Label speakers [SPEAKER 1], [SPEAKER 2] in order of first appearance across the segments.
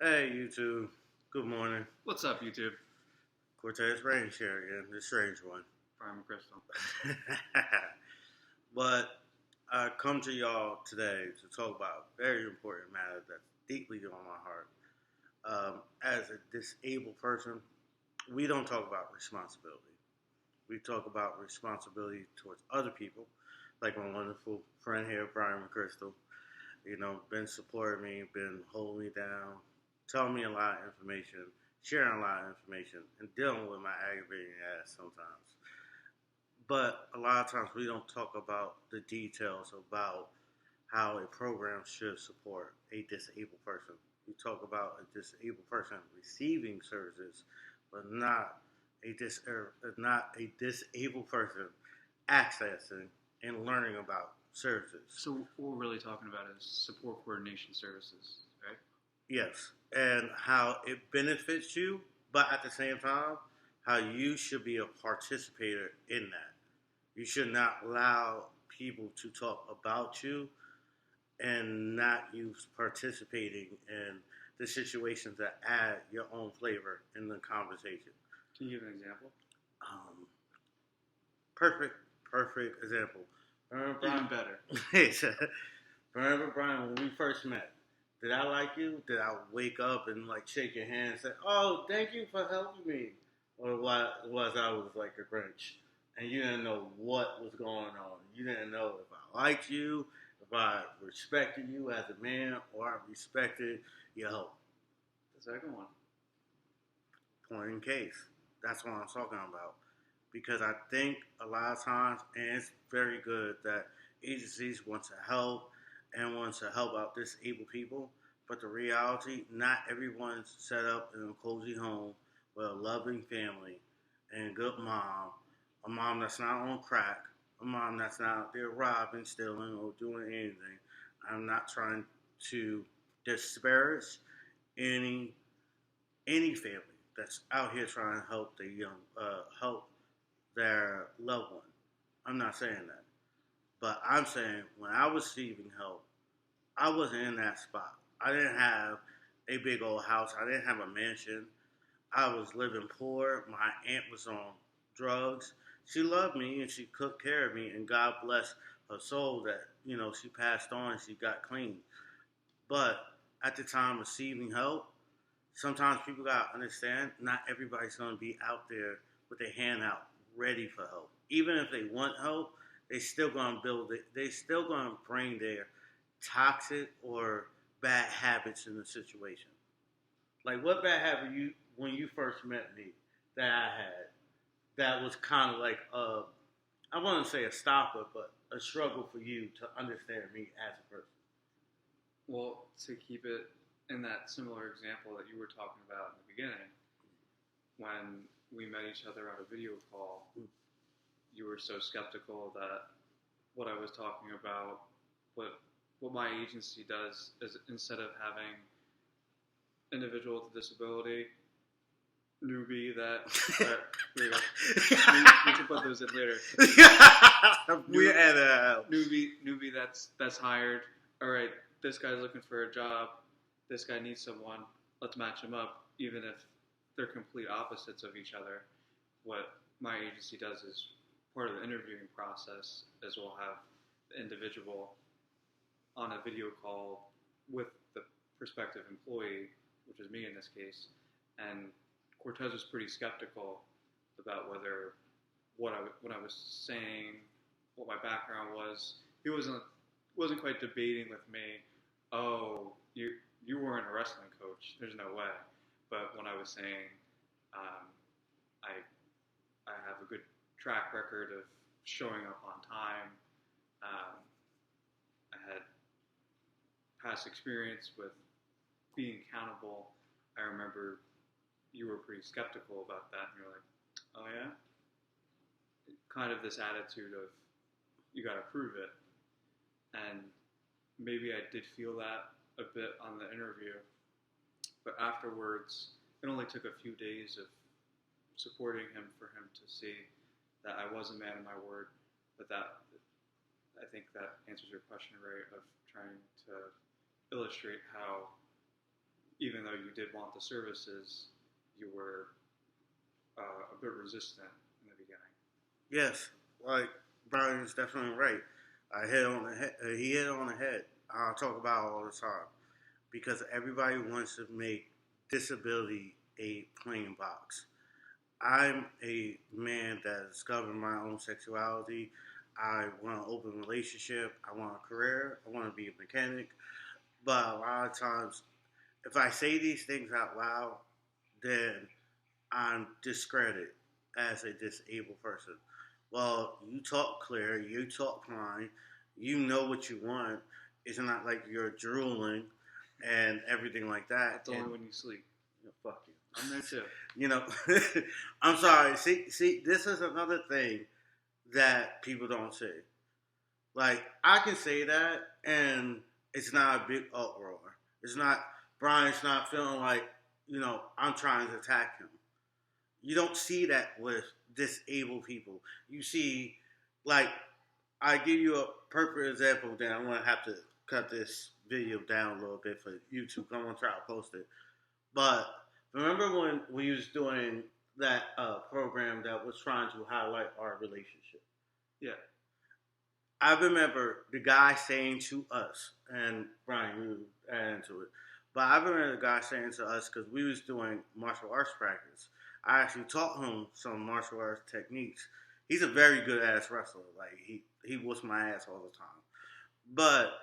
[SPEAKER 1] Hey, YouTube. Good morning.
[SPEAKER 2] What's up, YouTube?
[SPEAKER 1] Cortez and Brian here again, the strange one.
[SPEAKER 2] Prime Crystal.
[SPEAKER 1] But I come to y'all today to talk about a very important matter that's deeply on my heart. As a disabled person, we don't talk about responsibility. We talk about responsibility towards other people, like my wonderful friend here, Brian Crystal. Been supporting me, been holding me down, telling me a lot of information, sharing a lot of information, and dealing with my aggravating ass sometimes. But a lot of times we don't talk about the details about how a program should support a disabled person. We talk about a disabled person receiving services, but not a disabled person accessing and learning about services.
[SPEAKER 2] So what we're really talking about is support coordination services, right?
[SPEAKER 1] Yes, and how it benefits you, but at the same time, how you should be a participator in that. You should not allow people to talk about you and not you participating in the situations that add your own flavor in the conversation.
[SPEAKER 2] Can you give an example?
[SPEAKER 1] Um, perfect example.
[SPEAKER 2] Even better.
[SPEAKER 1] Remember, Brian, when we first met, did I like you? Did I wake up and like shake your hand and say, "Oh, thank you for helping me," or what was I was like a Grinch, and you didn't know what was going on. You didn't know if I liked you, if I respected you as a man, or I respected your help.
[SPEAKER 2] The second one.
[SPEAKER 1] Point in case. That's what I'm talking about. Because I think a lot of times, and it's very good that agencies want to help and want to help out disabled people, but the reality, not everyone's set up in a cozy home with a loving family and a good mom, a mom that's not on crack, a mom that's not out there robbing, stealing, or doing anything. I'm not trying to disparage any family that's out here trying to help help their loved one. I'm not saying that, but I'm saying when I was receiving help, I wasn't in that spot. I didn't have a big old house. I didn't have a mansion. I was living poor. My aunt was on drugs. She loved me and she took care of me, and God bless her soul that she passed on and she got clean. But at the time receiving help, sometimes people gotta understand not everybody's gonna be out there with their hand out ready for help. Even if they want help, they still gonna build it. They still gonna bring their toxic or bad habits in the situation. Like what bad habit you when you first met me that I had that was kind of like I wouldn't say a stopper, but a struggle for you to understand me as a person.
[SPEAKER 2] Well, to keep it in that similar example that you were talking about in the beginning, when we met each other on a video call, you were so skeptical that what I was talking about, what my agency does is instead of having individual with a disability, newbie that here we go. We can put those in later.
[SPEAKER 1] We had a
[SPEAKER 2] newbie that's hired. All right, this guy's looking for a job. This guy needs someone. Let's match him up, even if they're complete opposites of each other. What my agency does is part of the interviewing process is we'll have the individual on a video call with the prospective employee, which is me in this case, and Cortez was pretty skeptical about whether what I was saying, what my background was. He wasn't quite debating with me. Oh, you weren't a wrestling coach. There's no way. But when I was saying, I have a good track record of showing up on time. I had past experience with being accountable. I remember you were pretty skeptical about that, and you're like, "Oh yeah," kind of this attitude of you got to prove it, and maybe I did feel that a bit on the interview, but afterwards, it only took a few days of supporting him for him to see that I was a man of my word. But that I think that answers your question, Ray, of trying to illustrate how even though you did want the services, you were a bit resistant in the beginning.
[SPEAKER 1] Yes, like Brian's definitely right. I hit on the head. He hit on the head. I talk about it all the time because everybody wants to make disability a plain box. I'm a man that discovered my own sexuality. I want an open relationship. I want a career. I want to be a mechanic. But a lot of times, if I say these things out loud, then I'm discredited as a disabled person. Well, you talk clear, you talk fine, you know what you want. It's not like you're drooling and everything like that.
[SPEAKER 2] It's only when you sleep.
[SPEAKER 1] Fuck you.
[SPEAKER 2] I'm there too.
[SPEAKER 1] You know, I'm sorry. See, this is another thing that people don't say. Like, I can say that, and it's not a big uproar. It's not, Brian's not feeling like, I'm trying to attack him. You don't see that with disabled people. You see, like, I give you a perfect example, then I'm going to have to cut this video down a little bit for YouTube. I'm going to try to post it. But remember when we was doing that program that was trying to highlight our relationship?
[SPEAKER 2] Yeah.
[SPEAKER 1] I remember the guy saying to us, and Brian, you add into it, but I remember the guy saying to us, because we was doing martial arts practice, I actually taught him some martial arts techniques. He's a very good ass wrestler. Like, he whoops my ass all the time. But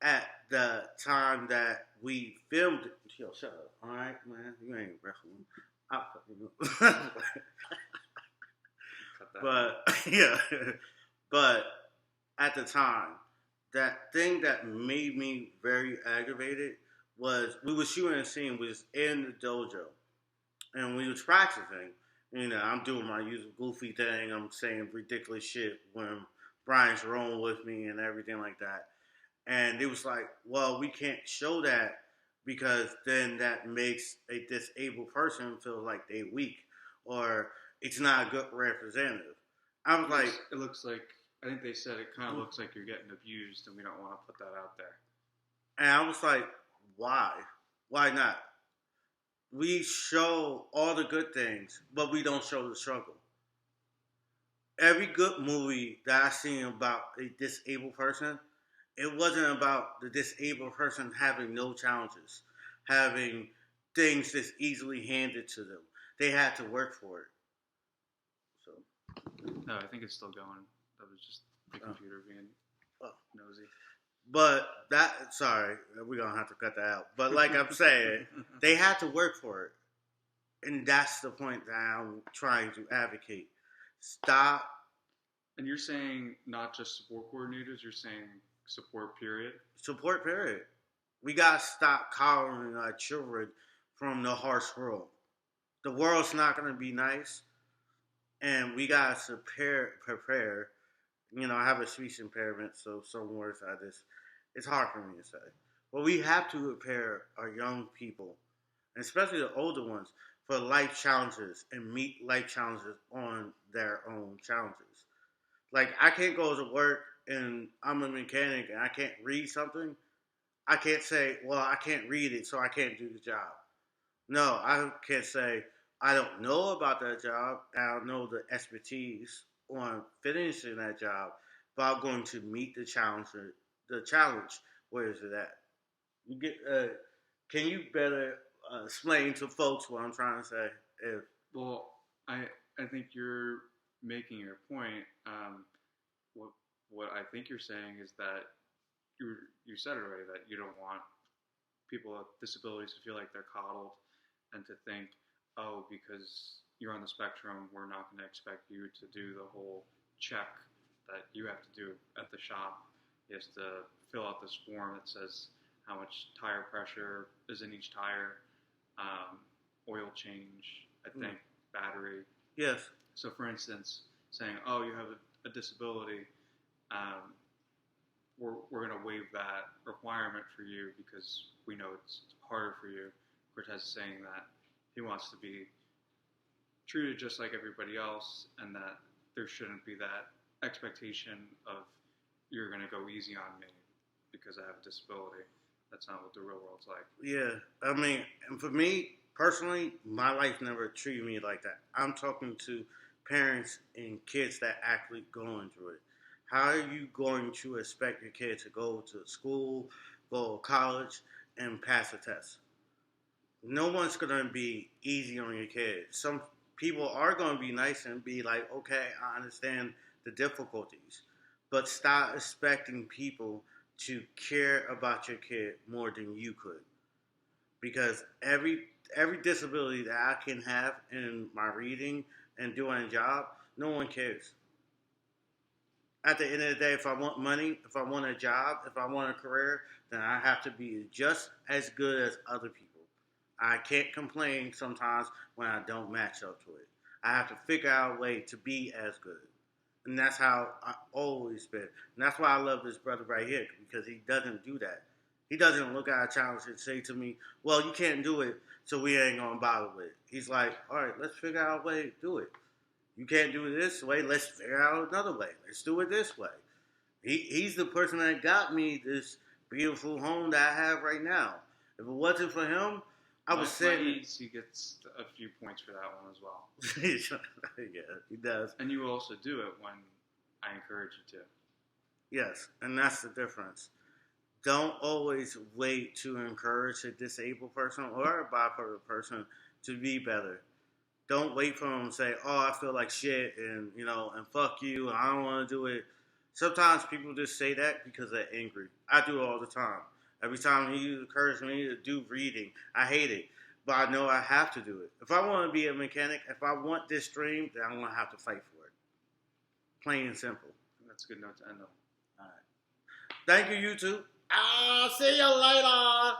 [SPEAKER 1] at the time that we filmed it, yo, shut up, all right, man? You ain't wrestling. I'll fucking But, yeah. But at the time, that thing that made me very aggravated was we were shooting a scene, we was in the dojo, and we was practicing. I'm doing my usual goofy thing. I'm saying ridiculous shit when Brian's rolling with me and everything like that. And it was like, well, we can't show that because then that makes a disabled person feel like they're weak or it's not a good representative. I was like,
[SPEAKER 2] it looks like, I think they said it kind of looks like you're getting abused, and we don't want to put that out there.
[SPEAKER 1] and I was like, why? Why not? We show all the good things, but we don't show the struggle. Every good movie that I've seen about a disabled person, it wasn't about the disabled person having no challenges, having things that's easily handed to them. They had to work for it. So,
[SPEAKER 2] No, I think it's still going. That was just the computer being nosy.
[SPEAKER 1] But sorry, we're going to have to cut that out. But like I'm saying, they had to work for it. And that's the point that I'm trying to advocate. Stop.
[SPEAKER 2] And you're saying not just support coordinators, you're saying support period?
[SPEAKER 1] Support period. We got to stop coddling our children from the harsh world. The world's not going to be nice. And we got to prepare. I have a speech impairment, so some words it's hard for me to say. But we have to prepare our young people, and especially the older ones, for life challenges and meet life challenges on their own challenges. Like, I can't go to work and I'm a mechanic and I can't read something. I can't say, well, I can't read it, so I can't do the job. No, I can't say, I don't know about that job. I don't know the expertise on finishing that job, but I'm going to meet the challenge. The challenge, where is it at? You get? Can you better explain to folks what I'm trying to say?
[SPEAKER 2] Well, I think you're making your point. What I think you're saying is that you said it already, that you don't want people with disabilities to feel like they're coddled and to think, oh, because you're on the spectrum, we're not going to expect you to do the whole check that you have to do at the shop. You have to fill out this form that says how much tire pressure is in each tire, oil change, I think, battery.
[SPEAKER 1] Yes.
[SPEAKER 2] So, for instance, saying, oh, you have a disability, we're going to waive that requirement for you because we know it's harder for you. Cortez is saying that he wants to be treated just like everybody else, and that there shouldn't be that expectation of you're going to go easy on me because I have a disability. That's not what the real world's like.
[SPEAKER 1] Yeah, I mean, and for me personally, my life never treated me like that. I'm talking to parents and kids that actually going through it. How are you going to expect your kid to go to school, go to college, and pass a test? No one's gonna be easy on your kid. Some people are gonna be nice and be like, okay, I understand the difficulties, but stop expecting people to care about your kid more than you could, because every disability that I can have in my reading and doing a job, no one cares. At the end of the day, if I want money, if I want a job, if I want a career, then I have to be just as good as other people. I can't complain sometimes when I don't match up to it. I have to figure out a way to be as good. And that's how I always been. And that's why I love this brother right here, because he doesn't do that. He doesn't look at a challenge and say to me, well, you can't do it, so we ain't going to bother with it. He's like, all right, let's figure out a way to do it. You can't do it this way, let's figure out another way. Let's do it this way. He's the person that got me this beautiful home that I have right now. If it wasn't for him, I was saying
[SPEAKER 2] he gets a few points for that one as well.
[SPEAKER 1] Yeah, he does.
[SPEAKER 2] And you also do it when I encourage you to.
[SPEAKER 1] Yes, and that's the difference. Don't always wait to encourage a disabled person or a bipolar person to be better. Don't wait for them to say, "Oh, I feel like shit," and and fuck you. I don't want to do it. Sometimes people just say that because they're angry. I do it all the time. Every time he encourages me to do reading, I hate it, but I know I have to do it. If I want to be a mechanic, if I want this dream, then I'm gonna have to fight for it. Plain and simple.
[SPEAKER 2] That's a good note to end on.
[SPEAKER 1] All right. Thank you, YouTube. I'll see you later.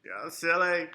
[SPEAKER 1] Yeah, silly.